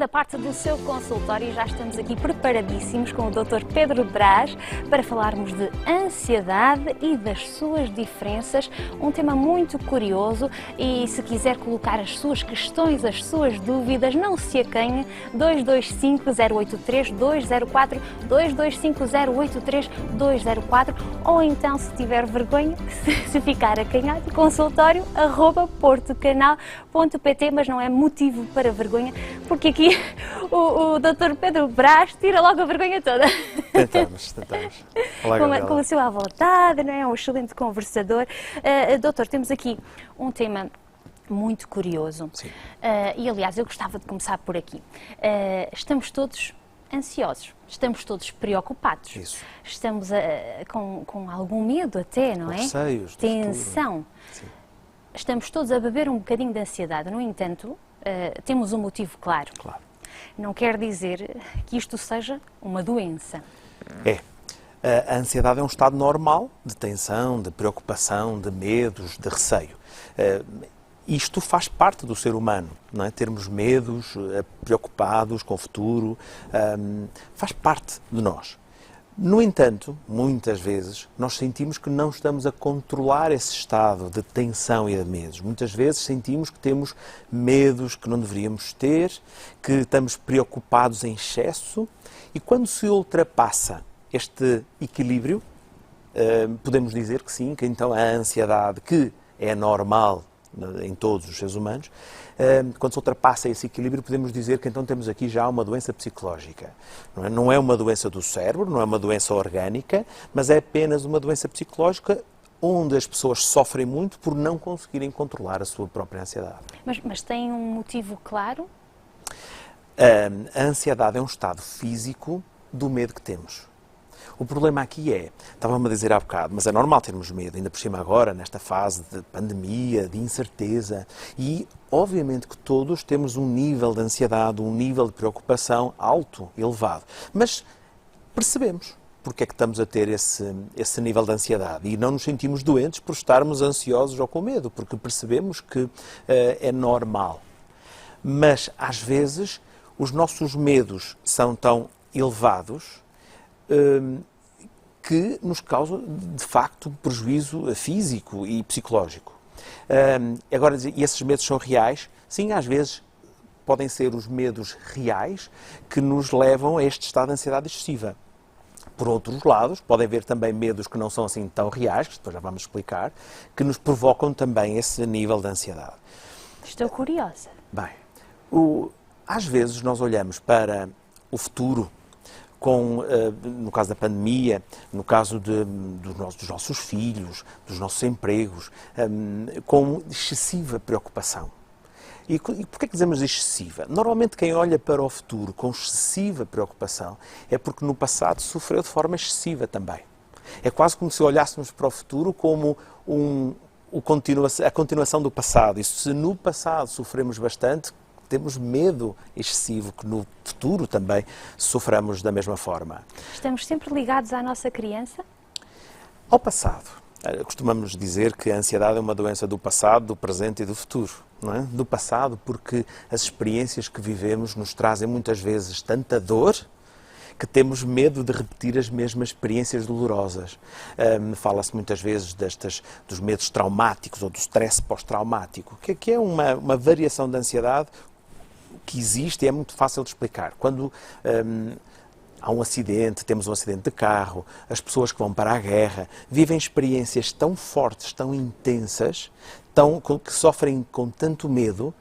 segunda parte do seu consultório e já estamos aqui preparadíssimos com o Dr. Pedro Brás para falarmos de ansiedade e das suas diferenças, um tema muito curioso e se quiser colocar as suas questões, as suas dúvidas, não se acanhe, 225-083-204, 225-083-204 ou então, se tiver vergonha, se ficar acanhado, consultório@portocanal.pt, mas não é motivo para vergonha, porque aqui o Dr. Pedro Brás tira logo a vergonha toda. Tentamos. Olá, com a sua vontade, não é? Um excelente conversador. Doutor, temos aqui um tema muito curioso. Sim. E, aliás, eu gostava de começar por aqui. Estamos todos ansiosos, estamos todos preocupados. Isso. Estamos com algum medo até, não é? Receios, tensão. Sim. Estamos todos a beber um bocadinho de ansiedade. No entanto, temos um motivo claro. Não quer dizer que isto seja uma doença. A ansiedade é um estado normal de tensão, de preocupação, de medos, de receio. Isto faz parte do ser humano, não é? Termos medos, preocupados com o futuro, faz parte de nós. No entanto, muitas vezes, nós sentimos que não estamos a controlar esse estado de tensão e de medos. Muitas vezes sentimos que temos medos que não deveríamos ter, que estamos preocupados em excesso e quando se ultrapassa este equilíbrio, podemos dizer que sim, que então a ansiedade, que é normal em todos os seres humanos, quando se ultrapassa esse equilíbrio, podemos dizer que então temos aqui já uma doença psicológica. Não é uma doença do cérebro, não é uma doença orgânica, mas é apenas uma doença psicológica onde as pessoas sofrem muito por não conseguirem controlar a sua própria ansiedade. Mas tem um motivo claro? A ansiedade é um estado físico do medo que temos. O problema aqui estava-me a dizer há bocado, mas é normal termos medo, ainda por cima agora, nesta fase de pandemia, de incerteza, e obviamente que todos temos um nível de ansiedade, um nível de preocupação alto, elevado, mas percebemos porque é que estamos a ter esse nível de ansiedade e não nos sentimos doentes por estarmos ansiosos ou com medo, porque percebemos que é normal. Mas, às vezes, os nossos medos são tão elevados que nos causam, de facto, prejuízo físico e psicológico. Agora, e esses medos são reais? Sim, às vezes podem ser os medos reais que nos levam a este estado de ansiedade excessiva. Por outros lados, podem haver também medos que não são assim tão reais, que depois já vamos explicar, que nos provocam também esse nível de ansiedade. Estou curiosa. Bem, às vezes nós olhamos para o futuro, no caso da pandemia, no caso dos nossos filhos, dos nossos empregos, com excessiva preocupação. E porquê que dizemos excessiva? Normalmente quem olha para o futuro com excessiva preocupação é porque no passado sofreu de forma excessiva também. É quase como se olhássemos para o futuro como a continuação do passado. E se no passado sofremos bastante, temos medo excessivo que no futuro também soframos da mesma forma. Estamos sempre ligados à nossa criança? Ao passado. Costumamos dizer que a ansiedade é uma doença do passado, do presente e do futuro. Não é? Do passado, porque as experiências que vivemos nos trazem muitas vezes tanta dor que temos medo de repetir as mesmas experiências dolorosas. Fala-se muitas vezes dos medos traumáticos ou do stress pós-traumático, que é uma variação da ansiedade que existe e é muito fácil de explicar. Quando há um acidente, temos um acidente de carro, as pessoas que vão para a guerra vivem experiências tão fortes, tão intensas, que sofrem com tanto medo,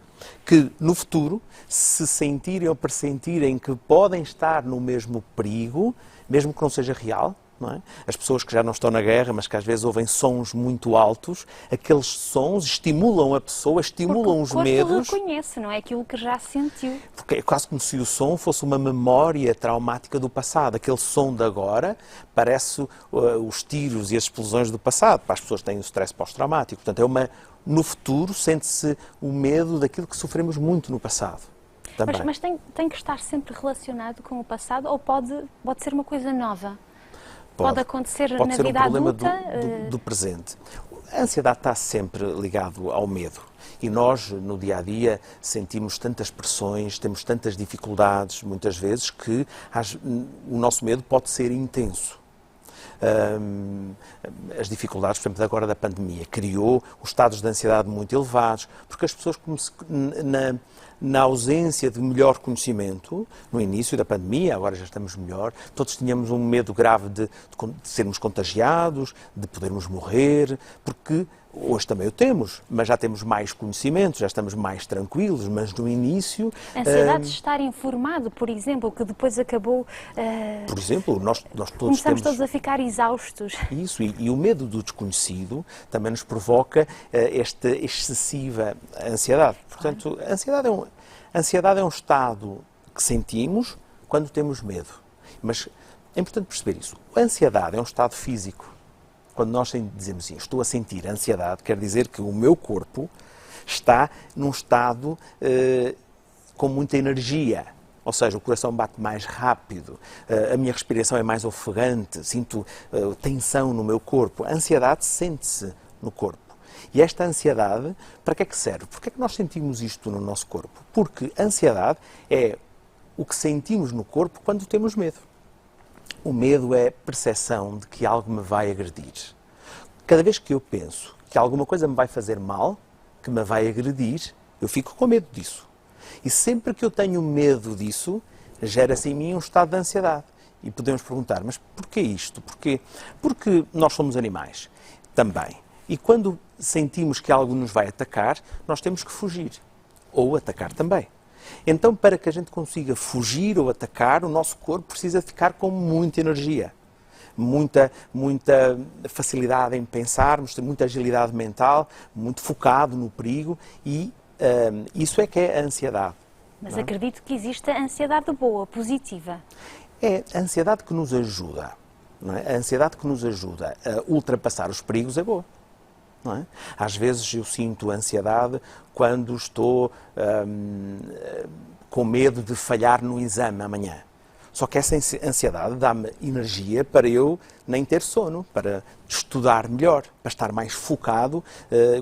que no futuro, se sentirem ou pressentirem que podem estar no mesmo perigo, mesmo que não seja real, não é? As pessoas que já não estão na guerra, mas que às vezes ouvem sons muito altos, aqueles sons estimulam a pessoa, estimulam os medos. O corpo reconhece, não é? Aquilo que já sentiu. Porque é quase como se o som fosse uma memória traumática do passado. Aquele som de agora parece os tiros e as explosões do passado. Para as pessoas que têm o stress pós-traumático. Portanto, no futuro sente-se o medo daquilo que sofremos muito no passado. Mas tem que estar sempre relacionado com o passado ou pode ser uma coisa nova? Pode acontecer na vida adulta? Do presente. A ansiedade está sempre ligado ao medo. E nós, no dia-a-dia, sentimos tantas pressões, temos tantas dificuldades, muitas vezes, que o nosso medo pode ser intenso. As dificuldades, por exemplo, agora da pandemia, criou os estados de ansiedade muito elevados, porque as pessoas, na ausência de melhor conhecimento, no início da pandemia, agora já estamos melhor, todos tínhamos um medo grave de sermos contagiados, de podermos morrer, porque hoje também o temos, mas já temos mais conhecimento, já estamos mais tranquilos, mas no início... A ansiedade de estar informado, por exemplo, que depois acabou... Por exemplo, nós todos começamos todos a ficar exaustos. Isso, e o medo do desconhecido também nos provoca esta excessiva ansiedade. Portanto, a ansiedade é um estado que sentimos quando temos medo. Mas é importante perceber isso. A ansiedade é um estado físico. Quando nós dizemos assim, estou a sentir ansiedade, quer dizer que o meu corpo está num estado com muita energia. Ou seja, o coração bate mais rápido, a minha respiração é mais ofegante, sinto tensão no meu corpo. A ansiedade sente-se no corpo. E esta ansiedade, para que é que serve? Por que é que nós sentimos isto no nosso corpo? Porque a ansiedade é o que sentimos no corpo quando temos medo. O medo é a percepção de que algo me vai agredir. Cada vez que eu penso que alguma coisa me vai fazer mal, que me vai agredir, eu fico com medo disso. E sempre que eu tenho medo disso, gera-se em mim um estado de ansiedade. E podemos perguntar, mas porquê isto? Porquê? Porque nós somos animais também. E quando sentimos que algo nos vai atacar, nós temos que fugir. Ou atacar também. Então, para que a gente consiga fugir ou atacar, o nosso corpo precisa ficar com muita energia. Muita facilidade em pensarmos, muita agilidade mental, muito focado no perigo e isso é que é a ansiedade. Mas acredito que existe a ansiedade boa, positiva. É a ansiedade que nos ajuda. Não é? A ansiedade que nos ajuda a ultrapassar os perigos é boa. Não é? Às vezes eu sinto ansiedade quando estou com medo de falhar no exame amanhã. Só que essa ansiedade dá-me energia para eu nem ter sono, para estudar melhor, para estar mais focado,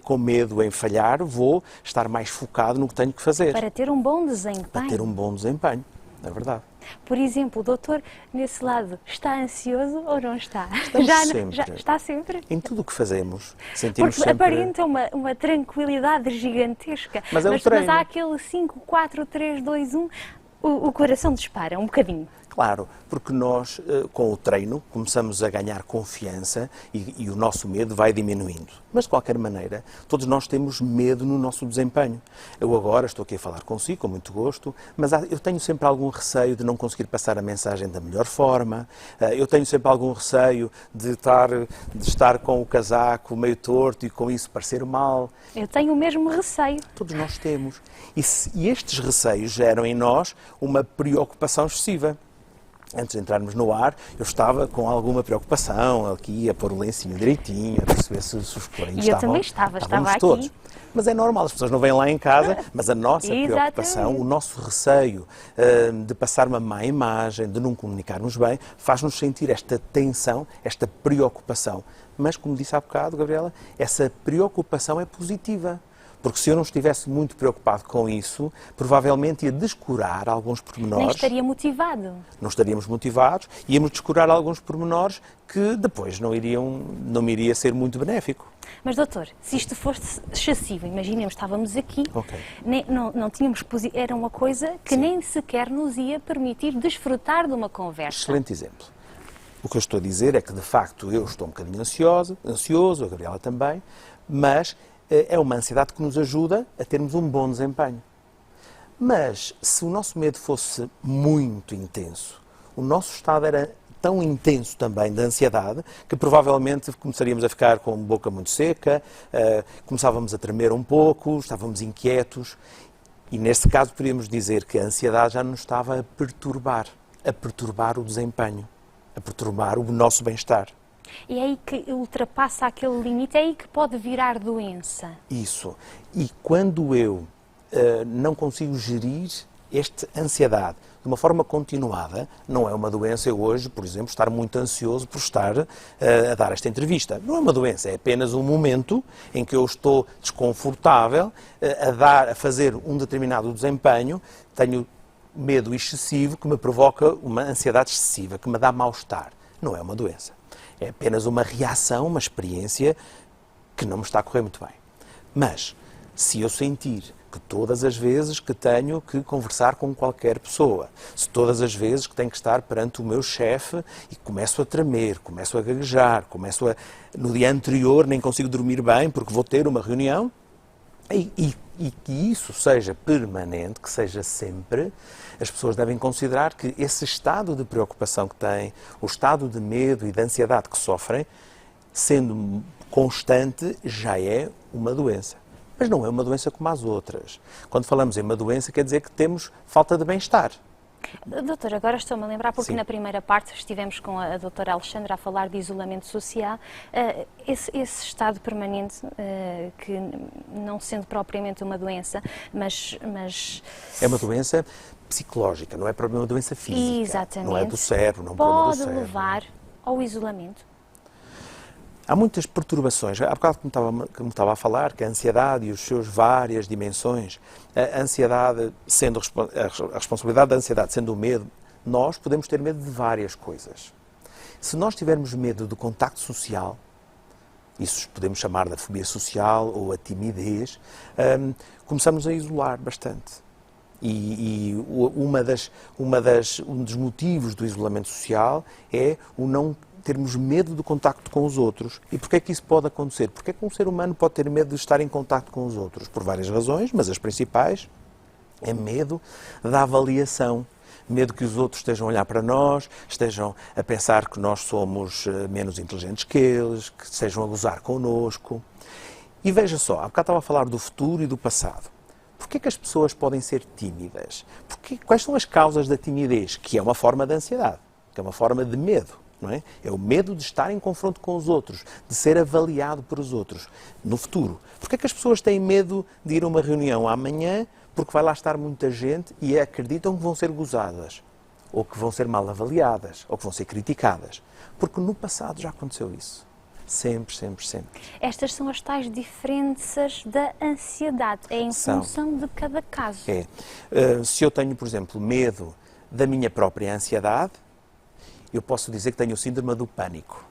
com medo em falhar, vou estar mais focado no que tenho que fazer. Para ter um bom desempenho. Para ter um bom desempenho, é verdade. Por exemplo, o doutor, nesse lado, está ansioso ou não está? Já está sempre? Em tudo o que fazemos, sentimos porque sempre... aparenta uma tranquilidade gigantesca. Mas é um treino. Mas há aquele 5, 4, 3, 2, 1, o coração dispara um bocadinho. Claro, porque nós, com o treino, começamos a ganhar confiança e o nosso medo vai diminuindo. Mas, de qualquer maneira, todos nós temos medo no nosso desempenho. Eu agora estou aqui a falar consigo, com muito gosto, mas eu tenho sempre algum receio de não conseguir passar a mensagem da melhor forma, eu tenho sempre algum receio de estar com o casaco meio torto e com isso parecer mal. Eu tenho o mesmo receio. Todos nós temos. E estes receios geram em nós uma preocupação excessiva. Antes de entrarmos no ar, eu estava com alguma preocupação, aqui a pôr o lencinho direitinho, a perceber se os corinhos estavam... E eu também estava aqui. Todos. Mas é normal, as pessoas não vêm lá em casa, mas a nossa preocupação, o nosso receio de passar uma má imagem, de não comunicarmos bem, faz-nos sentir esta tensão, esta preocupação. Mas, como disse há bocado, Gabriela, essa preocupação é positiva. Porque se eu não estivesse muito preocupado com isso, provavelmente ia descurar alguns pormenores. Nem estaria motivado. Não estaríamos motivados, íamos descurar alguns pormenores que depois não me iria ser muito benéfico. Mas, doutor, se isto fosse excessivo, imaginemos, estávamos aqui, não tínhamos era uma coisa que nem sequer nos ia permitir desfrutar de uma conversa. Excelente exemplo. O que eu estou a dizer é que, de facto, eu estou um bocadinho ansioso, a Gabriela também, mas é uma ansiedade que nos ajuda a termos um bom desempenho. Mas, se o nosso medo fosse muito intenso, o nosso estado era tão intenso também de ansiedade, que provavelmente começaríamos a ficar com a boca muito seca, começávamos a tremer um pouco, estávamos inquietos, e nesse caso poderíamos dizer que a ansiedade já nos estava a perturbar o desempenho, a perturbar o nosso bem-estar. E é aí que ultrapassa aquele limite, é aí que pode virar doença. Isso. E quando eu não consigo gerir esta ansiedade de uma forma continuada. Não é uma doença eu hoje, por exemplo, estar muito ansioso por estar a dar esta entrevista. Não é uma doença, é apenas um momento em que eu estou desconfortável a fazer um determinado desempenho, tenho medo excessivo que me provoca uma ansiedade excessiva, que me dá mal-estar. Não é uma doença. É apenas uma reação, uma experiência que não me está a correr muito bem. Mas, se eu sentir que todas as vezes que tenho que conversar com qualquer pessoa, se todas as vezes que tenho que estar perante o meu chefe e começo a tremer, começo a gaguejar, no dia anterior nem consigo dormir bem porque vou ter uma reunião, e que isso seja permanente, que seja sempre, as pessoas devem considerar que esse estado de preocupação que têm, o estado de medo e de ansiedade que sofrem, sendo constante, já é uma doença. Mas não é uma doença como as outras. Quando falamos em uma doença, quer dizer que temos falta de bem-estar. Doutor, agora estou-me a lembrar, porque Sim. na primeira parte estivemos com a doutora Alexandra a falar de isolamento social. Esse estado permanente, que não sendo propriamente uma doença, mas... É uma doença psicológica, não é propriamente uma doença física. Exatamente. Não é do cérebro, não é um problema do pode cérebro. levar ao isolamento. Há muitas perturbações. Há bocado como estava a falar, que a ansiedade e os seus várias dimensões, a ansiedade sendo a responsabilidade da ansiedade sendo o medo, nós podemos ter medo de várias coisas. Se nós tivermos medo do contacto social, isso podemos chamar da fobia social ou a timidez, começamos a isolar bastante. E um dos motivos do isolamento social é o não termos medo do contacto com os outros. E porquê é que isso pode acontecer? Porquê é que um ser humano pode ter medo de estar em contacto com os outros? Por várias razões, mas as principais é medo da avaliação. Medo que os outros estejam a olhar para nós, estejam a pensar que nós somos menos inteligentes que eles, que estejam a gozar connosco. E veja só, há bocado estava a falar do futuro e do passado. Porquê que as pessoas podem ser tímidas? Quais são as causas da timidez? Que é uma forma de ansiedade, que é uma forma de medo. Não é? É o medo de estar em confronto com os outros, de ser avaliado por os outros no futuro. Porquê é que as pessoas têm medo de ir a uma reunião amanhã porque vai lá estar muita gente e acreditam que vão ser gozadas, ou que vão ser mal avaliadas, ou que vão ser criticadas? Porque no passado já aconteceu isso. Sempre, sempre, sempre. Estas são as tais diferenças da ansiedade. É em função de cada caso. É. Se eu tenho, por exemplo, medo da minha própria ansiedade, eu posso dizer que tenho o síndrome do pânico.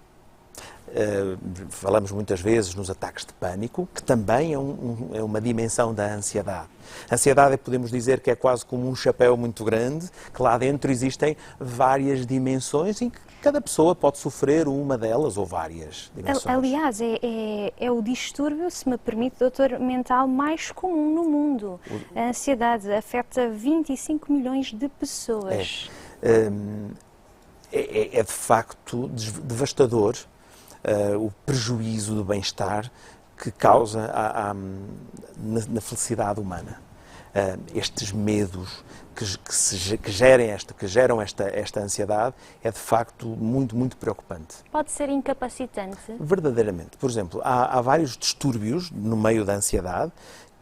Falamos muitas vezes nos ataques de pânico, que também é uma dimensão da ansiedade. A ansiedade, podemos dizer que é quase como um chapéu muito grande, que lá dentro existem várias dimensões e que cada pessoa pode sofrer uma delas ou várias dimensões. Aliás, é o distúrbio, se me permite, doutor, mental mais comum no mundo. A ansiedade afeta 25 milhões de pessoas. É de facto devastador o prejuízo do bem-estar que causa na felicidade humana. Estes medos que geram esta ansiedade é de facto muito, muito preocupante. Pode ser incapacitante? Verdadeiramente. Por exemplo, há vários distúrbios no meio da ansiedade,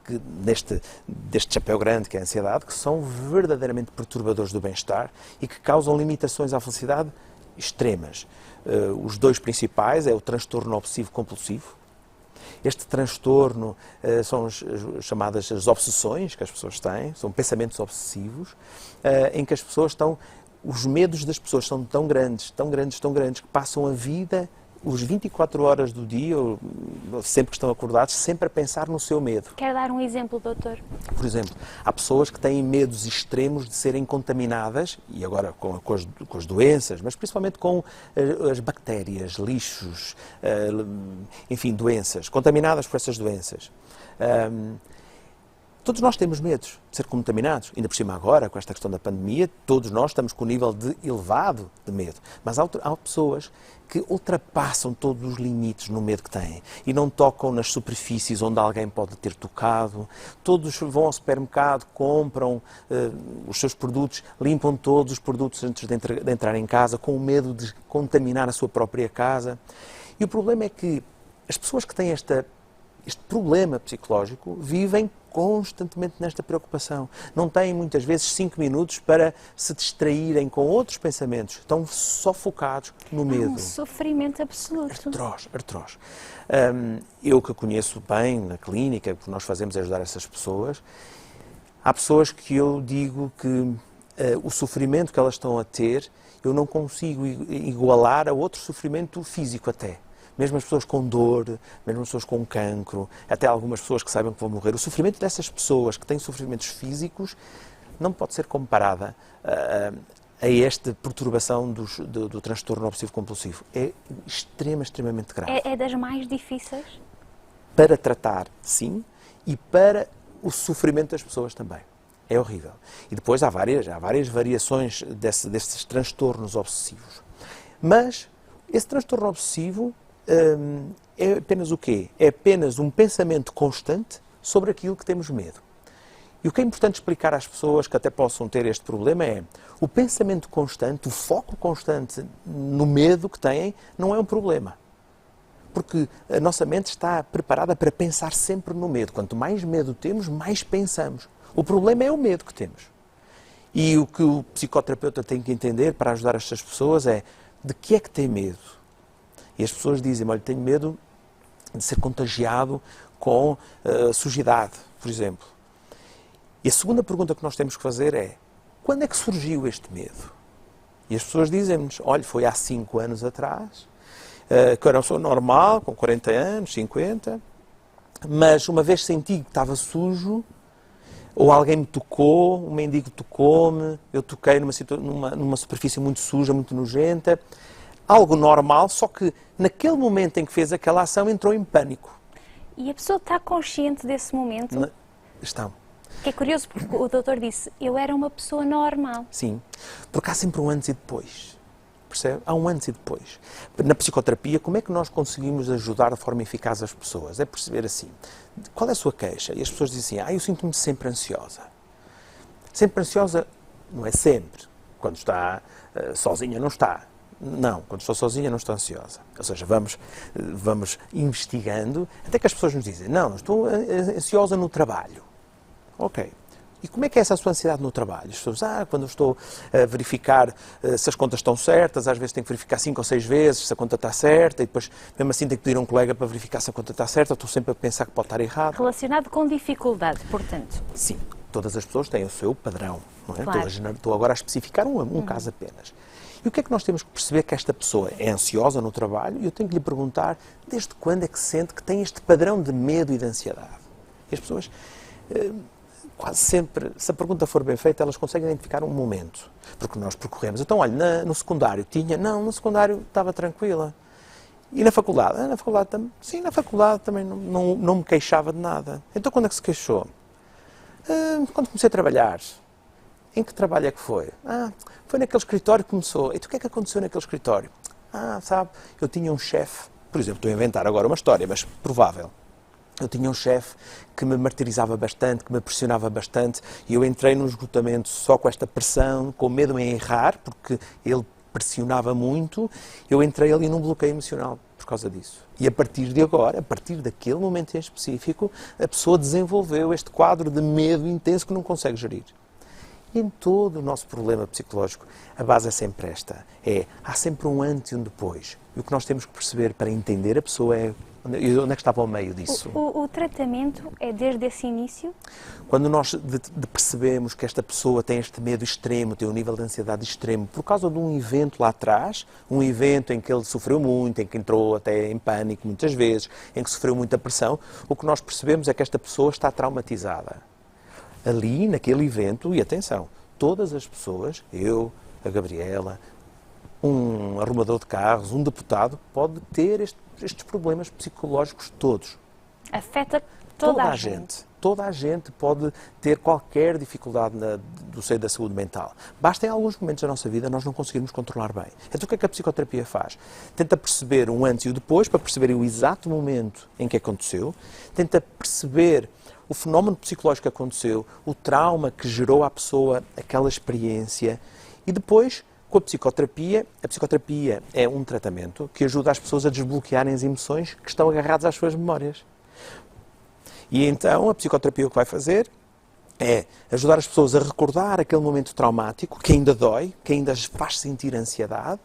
deste chapéu grande que é a ansiedade, que são verdadeiramente perturbadores do bem-estar e que causam limitações à felicidade extremas. Os dois principais é o transtorno obsessivo-compulsivo. Este transtorno são chamadas as obsessões que as pessoas têm, são pensamentos obsessivos, em que as pessoas os medos das pessoas são tão grandes, tão grandes, tão grandes, que passam a vida, os 24 horas do dia, sempre que estão acordados, sempre a pensar no seu medo. Quer dar um exemplo, doutor? Por exemplo, há pessoas que têm medos extremos de serem contaminadas, e agora com as doenças, mas principalmente com as bactérias, lixos, enfim, doenças, contaminadas por essas doenças. Todos nós temos medos de ser contaminados, ainda por cima agora, com esta questão da pandemia, todos nós estamos com um nível elevado de medo. Mas há pessoas que ultrapassam todos os limites no medo que têm e não tocam nas superfícies onde alguém pode ter tocado. Todos vão ao supermercado, compram os seus produtos, limpam todos os produtos antes de entrar em casa, com o medo de contaminar a sua própria casa. E o problema é que as pessoas que têm esta este problema psicológico, vivem constantemente nesta preocupação. Não têm, muitas vezes, 5 minutos para se distraírem com outros pensamentos. Estão só focados no medo. Um sofrimento absoluto. Atroz, atroz. Eu que conheço bem na clínica, o que nós fazemos é ajudar essas pessoas. Há pessoas que eu digo que o sofrimento que elas estão a ter, eu não consigo igualar a outro sofrimento físico até. Mesmo as pessoas com dor, mesmo as pessoas com cancro, até algumas pessoas que saibam que vão morrer. O sofrimento dessas pessoas que têm sofrimentos físicos não pode ser comparada a esta perturbação do transtorno obsessivo-compulsivo. É extremamente grave. É das mais difíceis? Para tratar, sim, e para o sofrimento das pessoas também. É horrível. E depois há várias variações desses transtornos obsessivos. Mas esse transtorno obsessivo é apenas o quê? É apenas um pensamento constante sobre aquilo que temos medo. E o que é importante explicar às pessoas que até possam ter este problema é o pensamento constante, o foco constante no medo que têm, não é um problema. Porque a nossa mente está preparada para pensar sempre no medo. Quanto mais medo temos, mais pensamos. O problema é o medo que temos. E o que o psicoterapeuta tem que entender para ajudar estas pessoas é de que é que tem medo. E as pessoas dizem, olha, tenho medo de ser contagiado com sujidade, por exemplo. E a segunda pergunta que nós temos que fazer é, quando é que surgiu este medo? E as pessoas dizem-nos, olha, foi há 5 anos atrás, que eu era uma pessoa normal, com 40 anos, 50, mas uma vez senti que estava sujo, ou alguém me tocou, um mendigo tocou-me, eu toquei numa superfície muito suja, muito nojenta, algo normal, só que naquele momento em que fez aquela ação entrou em pânico. E a pessoa está consciente desse momento? Estão. Que é curioso, porque o doutor disse, eu era uma pessoa normal. Sim, porque há sempre um antes e depois. Percebe? Há um antes e depois. Na psicoterapia, como é que nós conseguimos ajudar de forma eficaz as pessoas? É perceber assim, qual é a sua queixa? E as pessoas dizem assim, eu sinto-me sempre ansiosa. Sempre ansiosa não é sempre. Quando está sozinha, não está. Não, quando estou sozinha não estou ansiosa. Ou seja, vamos investigando, até que as pessoas nos dizem, não estou ansiosa no trabalho. Ok. E como é que é essa sua ansiedade no trabalho? As pessoas, quando eu estou a verificar se as contas estão certas, às vezes tenho que verificar 5 ou 6 vezes se a conta está certa, e depois, mesmo assim, tenho que pedir a um colega para verificar se a conta está certa, estou sempre a pensar que pode estar errado. Relacionado com dificuldade, portanto. Sim, todas as pessoas têm o seu padrão, não é? Claro. Estou agora a especificar um caso apenas. E o que é que nós temos que perceber? Que esta pessoa é ansiosa no trabalho e eu tenho que lhe perguntar desde quando é que sente que tem este padrão de medo e de ansiedade. E as pessoas, quase sempre, se a pergunta for bem feita, elas conseguem identificar um momento. Porque nós percorremos. Então, olha, no secundário tinha? Não, no secundário estava tranquila. E na faculdade? Na faculdade também? Sim, na faculdade também não me queixava de nada. Então, quando é que se queixou? Quando comecei a trabalhar. Em que trabalho é que foi? Foi naquele escritório que começou. E o que é que aconteceu naquele escritório? Sabe, eu tinha um chefe, por exemplo, estou a inventar agora uma história, mas provável. Eu tinha um chefe que me martirizava bastante, que me pressionava bastante, e eu entrei num esgotamento só com esta pressão, com medo em errar, porque ele pressionava muito, eu entrei ali num bloqueio emocional por causa disso. E a partir de agora, a partir daquele momento em específico, a pessoa desenvolveu este quadro de medo intenso que não consegue gerir. E em todo o nosso problema psicológico, a base é sempre esta. Há sempre um antes e um depois. E o que nós temos que perceber para entender a pessoa é onde é que estava ao meio disso. O tratamento é desde esse início? Quando nós percebemos que esta pessoa tem este medo extremo, tem um nível de ansiedade extremo, por causa de um evento lá atrás, um evento em que ele sofreu muito, em que entrou até em pânico muitas vezes, em que sofreu muita pressão, o que nós percebemos é que esta pessoa está traumatizada. Ali, naquele evento, e atenção, todas as pessoas, eu, a Gabriela, um arrumador de carros, um deputado, pode ter estes problemas psicológicos todos. Afeta toda a gente. Toda a gente pode ter qualquer dificuldade do seio da saúde mental. Basta em alguns momentos da nossa vida nós não conseguirmos controlar bem. Então o que é que a psicoterapia faz? Tenta perceber um antes e o depois, para perceber o exato momento em que aconteceu, tenta perceber o fenómeno psicológico que aconteceu, o trauma que gerou à pessoa aquela experiência e depois, com a psicoterapia é um tratamento que ajuda as pessoas a desbloquearem as emoções que estão agarradas às suas memórias. E então a psicoterapia o que vai fazer é ajudar as pessoas a recordar aquele momento traumático que ainda dói, que ainda as faz sentir ansiedade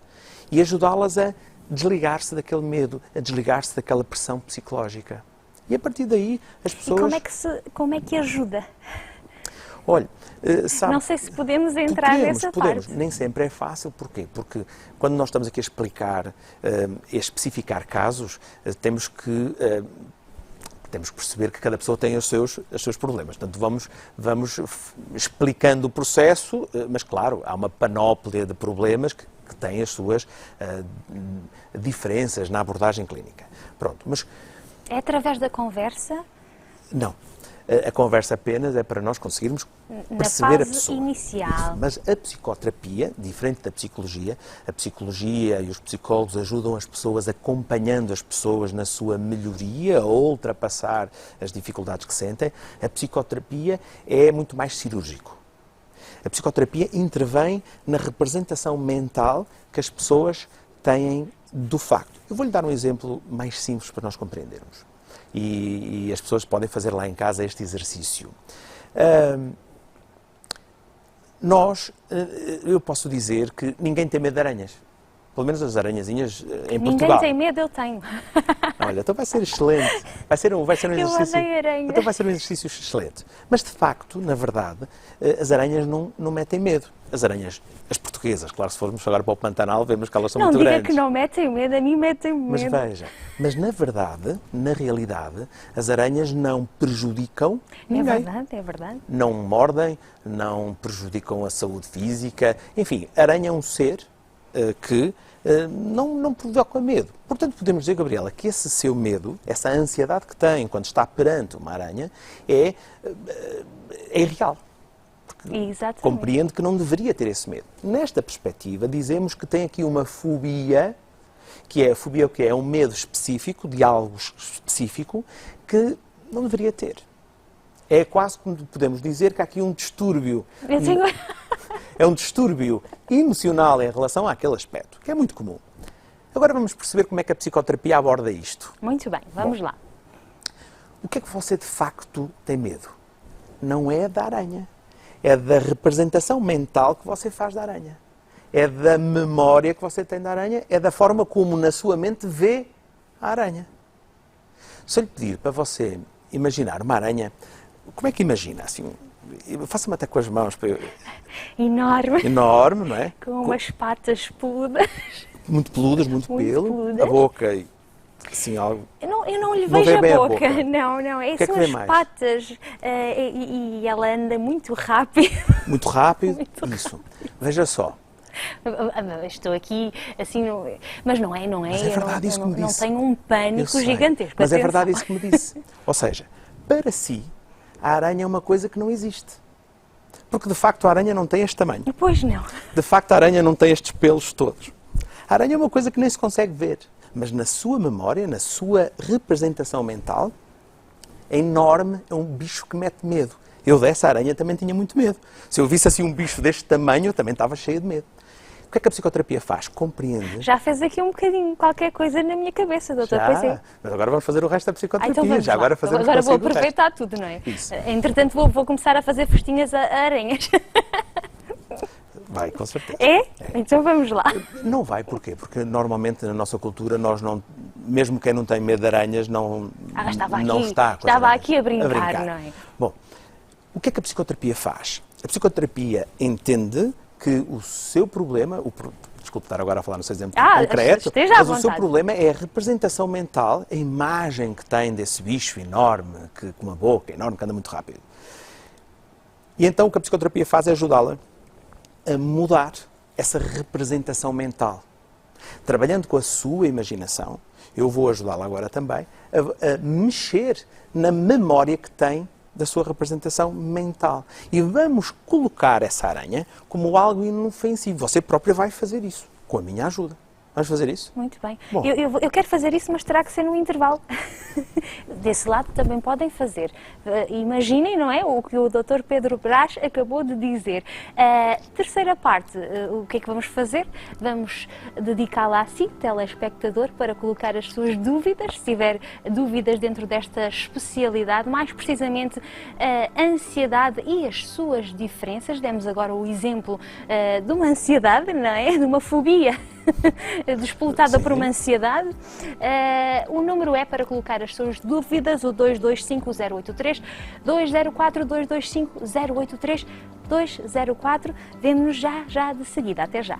e ajudá-las a desligar-se daquele medo, a desligar-se daquela pressão psicológica. E a partir daí as pessoas... E como é que ajuda? Olha, sabe, não sei se podemos entrar nessa podemos. parte. Nem sempre é fácil. Porquê? Porque quando nós estamos aqui a explicar, a especificar casos, temos que perceber que cada pessoa tem os seus problemas. Portanto, vamos explicando o processo, mas claro, há uma panóplia de problemas que têm as suas diferenças na abordagem clínica. Pronto, mas... É através da conversa? Não. A conversa apenas é para nós conseguirmos perceber a pessoa. Inicial. Mas a psicoterapia, diferente da psicologia, a psicologia e os psicólogos ajudam as pessoas, acompanhando as pessoas na sua melhoria ou ultrapassar as dificuldades que sentem. A psicoterapia é muito mais cirúrgico. A psicoterapia intervém na representação mental que as pessoas têm do facto. Eu vou-lhe dar um exemplo mais simples para nós compreendermos. E as pessoas podem fazer lá em casa este exercício. Eu posso dizer que ninguém tem medo de aranhas. Pelo menos as aranhazinhas em Portugal. Ninguém tem medo, eu tenho. Olha, então vai ser excelente. Vai ser um exercício. Eu odeio aranhas. Então vai ser um exercício excelente. Mas de facto, na verdade, as aranhas não metem medo. As aranhas, as portuguesas, claro, se formos agora para o Pantanal, vemos que elas são muito grandes. Não diga que não metem medo, a mim metem medo. Mas veja, na verdade, na realidade, as aranhas não prejudicam ninguém. É verdade. Não mordem, não prejudicam a saúde física. Enfim, a aranha é um ser que não provoca medo. Portanto, podemos dizer, Gabriela, que esse seu medo, essa ansiedade que tem quando está perante uma aranha, é irreal. Exatamente. Compreende que não deveria ter esse medo. Nesta perspectiva, dizemos que tem aqui uma fobia, que é a fobia o quê? É um medo específico, de algo específico, que não deveria ter. É quase como podemos dizer que há aqui um distúrbio. É um distúrbio emocional em relação àquele aspecto, que é muito comum. Agora vamos perceber como é que a psicoterapia aborda isto. Muito bem, vamos lá. O que é que você de facto tem medo? Não é da aranha. É da representação mental que você faz da aranha. É da memória que você tem da aranha. É da forma como na sua mente vê a aranha. Se eu lhe pedir para você imaginar uma aranha, como é que imagina? Assim, faça-me até com as mãos. Enorme. Enorme, não é? Com umas patas peludas. Muito peludas, muito pelo. Peludas. A boca e assim algo. Eu não lhe vejo a boca. Não. Que São as patas e ela anda muito rápido. Muito rápido? Isso. Veja só. Estou aqui assim, mas não é. Mas é verdade isso que me disse. Não tenho um pânico gigantesco. Mas é verdade isso que me disse. Ou seja, para si, a aranha é uma coisa que não existe. Porque de facto a aranha não tem este tamanho. Pois não. De facto a aranha não tem estes pelos todos. A aranha é uma coisa que nem se consegue ver. Mas na sua memória, na sua representação mental, é enorme, é um bicho que mete medo. Eu dessa aranha também tinha muito medo. Se eu visse assim um bicho deste tamanho, eu também estava cheio de medo. O que é que a psicoterapia faz? Compreende? Já fez aqui um bocadinho qualquer coisa na minha cabeça, doutor. Pois é. Mas agora vamos fazer o resto da psicoterapia. Então vamos já lá. agora vou aproveitar tudo, não é? Isso. Entretanto, vou começar a fazer festinhas a aranhas. Vai, com certeza. É? Então vamos lá. Não vai, porquê? Porque normalmente na nossa cultura nós não, mesmo quem não tem medo de aranhas, não estava aqui a brincar, não é? Bom, o que é que a psicoterapia faz? A psicoterapia entende que o seu problema, desculpe estar agora a falar no seu exemplo concreto, mas o seu problema é a representação mental, a imagem que tem desse bicho enorme, com uma boca enorme, que anda muito rápido. E então o que a psicoterapia faz é ajudá-la a mudar essa representação mental. Trabalhando com a sua imaginação, eu vou ajudá-la agora também a mexer na memória que tem da sua representação mental. E vamos colocar essa aranha como algo inofensivo. Você própria vai fazer isso, com a minha ajuda. Vamos fazer isso? Muito bem. Bom. Eu quero fazer isso, mas terá que ser no intervalo. Desse lado também podem fazer. Imaginem, não é? O que o Dr. Pedro Brás acabou de dizer. A terceira parte, o que é que vamos fazer? Vamos dedicá-la a si, telespectador, para colocar as suas dúvidas, se tiver dúvidas dentro desta especialidade, mais precisamente a ansiedade e as suas diferenças. Demos agora o exemplo de uma ansiedade, não é? De uma fobia. Despolutada por uma ansiedade. O número é para colocar as suas dúvidas, o 225-083, 204-225-083, 204. Vemo-nos já de seguida. Até já.